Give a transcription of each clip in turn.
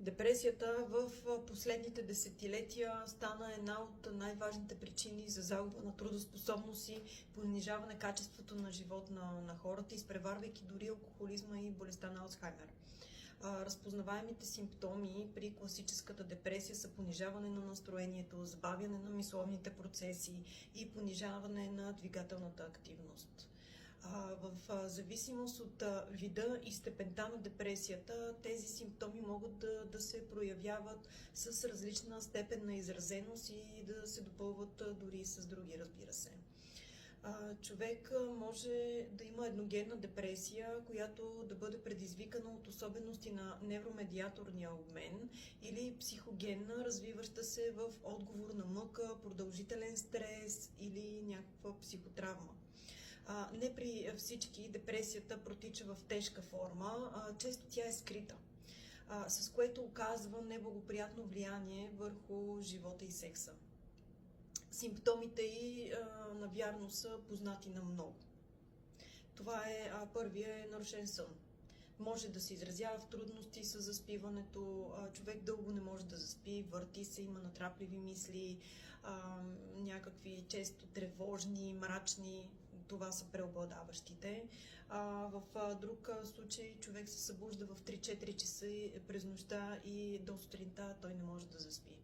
Депресията в последните десетилетия стана една от най-важните причини за загуба на трудоспособност и понижаване качеството на живот на хората, изпреварвайки дори алкохолизма и болестта на Алцхаймер. Разпознаваемите симптоми при класическата депресия са понижаване на настроението, забавяне на мисловните процеси и понижаване на двигателната активност. В зависимост от вида и степента на депресията, тези симптоми могат да се проявяват с различна степен на изразеност и да се допълват дори с други, разбира се. Човек може да има едногенна депресия, която да бъде предизвикана от особености на невромедиаторния обмен, или психогенна, развиваща се в отговор на мъка, продължителен стрес или някаква психотравма. Не при всички депресията протича в тежка форма, често тя е скрита, с което оказва неблагоприятно влияние върху живота и секса. Симптомите й навярно са познати на много. Това е първият е нарушен сън. Може да се изразява в трудности с заспиването, човек дълго не може да заспи, върти се, има натрапливи мисли, някакви често тревожни, мрачни, това са преобладаващите. В друг случай човек се събужда в 3-4 часа през нощта и до сутринта той не може да заспи.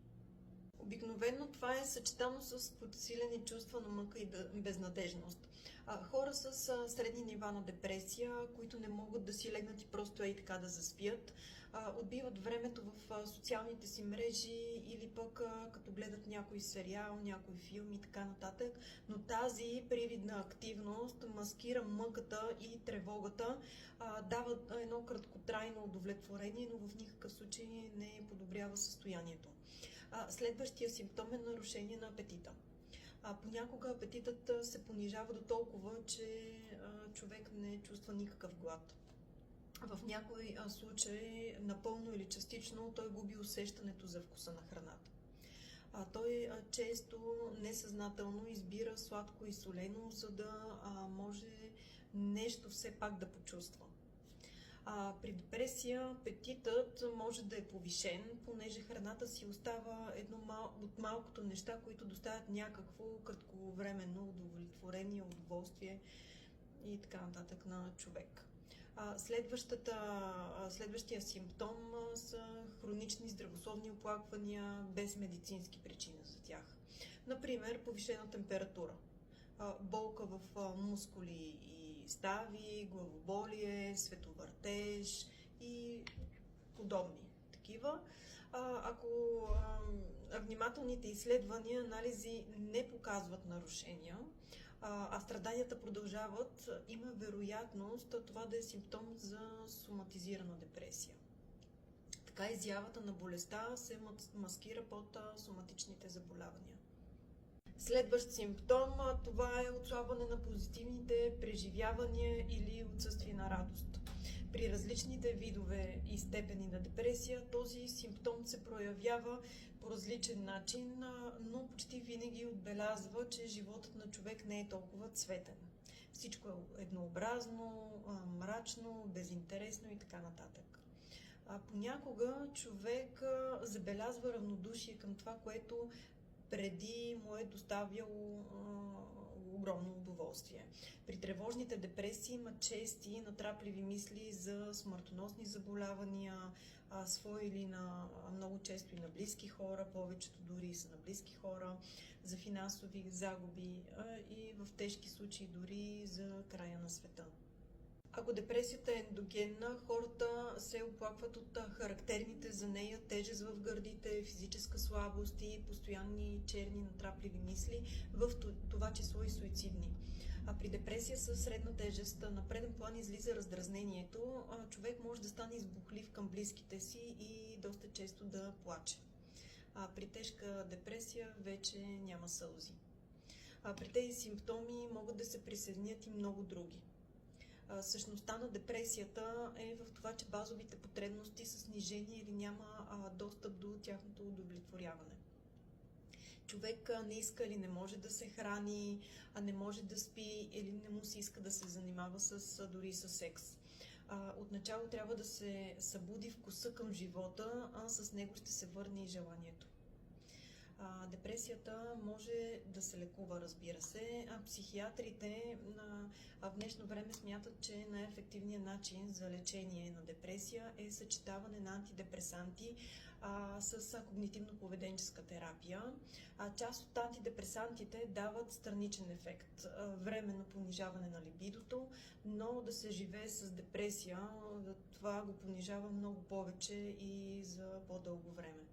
Обикновено това е съчетано с подсилени чувства на мъка и безнадежност. Хора с средни нива на депресия, които не могат да си легнат и просто така да заспят, отбиват времето в социалните си мрежи или пък като гледат някой сериал, някой филм и така нататък. Но тази привидна активност маскира мъката и тревогата, дава едно краткотрайно удовлетворение, но в никакъв случай не подобрява състоянието. Следващия симптом е нарушение на апетита. Понякога апетитът се понижава до толкова, че човек не чувства никакъв глад. В някой случай, напълно или частично, той губи усещането за вкуса на храната. Той често несъзнателно избира сладко и солено, за да може нещо все пак да почувства. При депресия апетитът може да е повишен, понеже храната си остава едно от малкото неща, които доставят някакво кратковременно удовлетворение, удоволствие и така нататък на човек. Следващия симптом са хронични здравословни оплаквания без медицински причини за тях. Например, повишена температура, болка в мускули и стави, главоболие, световъртеж и подобни такива. Ако внимателните изследвания, анализи не показват нарушения, а страданията продължават, има вероятност това да е симптом за соматизирана депресия. Така изявата на болестта се маскира под соматичните заболявания. Следващ симптом, това е отслабване на позитивните преживявания или отсъствие на радост. При различните видове и степени на депресия този симптом се проявява по различен начин, но почти винаги отбелязва, че животът на човек не е толкова цветен. Всичко е еднообразно, мрачно, безинтересно и така нататък. Понякога човек забелязва равнодушие към това, което преди му е доставяло огромно удоволствие. При тревожните депресии има чести натрапливи мисли за смъртоносни заболявания, свои или много често и на близки хора, повечето дори са на близки хора, за финансови загуби и в тежки случаи дори за края на света. Ако депресията е ендогенна, хората се оплакват от характерните за нея тежест в гърдите, физическа слабост и постоянни черни натрапливи мисли, в това число и суицидни. При депресия със средна тежест на преден план излиза раздразнението, човек може да стане избухлив към близките си и доста често да плаче. При тежка депресия вече няма сълзи. При тези симптоми могат да се присъединят и много други. Същността на депресията е в това, че базовите потребности са снижени или няма достъп до тяхното удовлетворяване. Човек не иска или не може да се храни, не може да спи или не му се иска да се занимава дори с секс. Отначало трябва да се събуди вкуса към живота, а с него ще се върне и желанието. Депресията може да се лекува, разбира се. Психиатрите в днешно време смятат, че най-ефективният начин за лечение на депресия е съчетаване на антидепресанти с когнитивно-поведенческа терапия. Част от антидепресантите дават страничен ефект, временно понижаване на либидото, но да се живее с депресия, това го понижава много повече и за по-дълго време.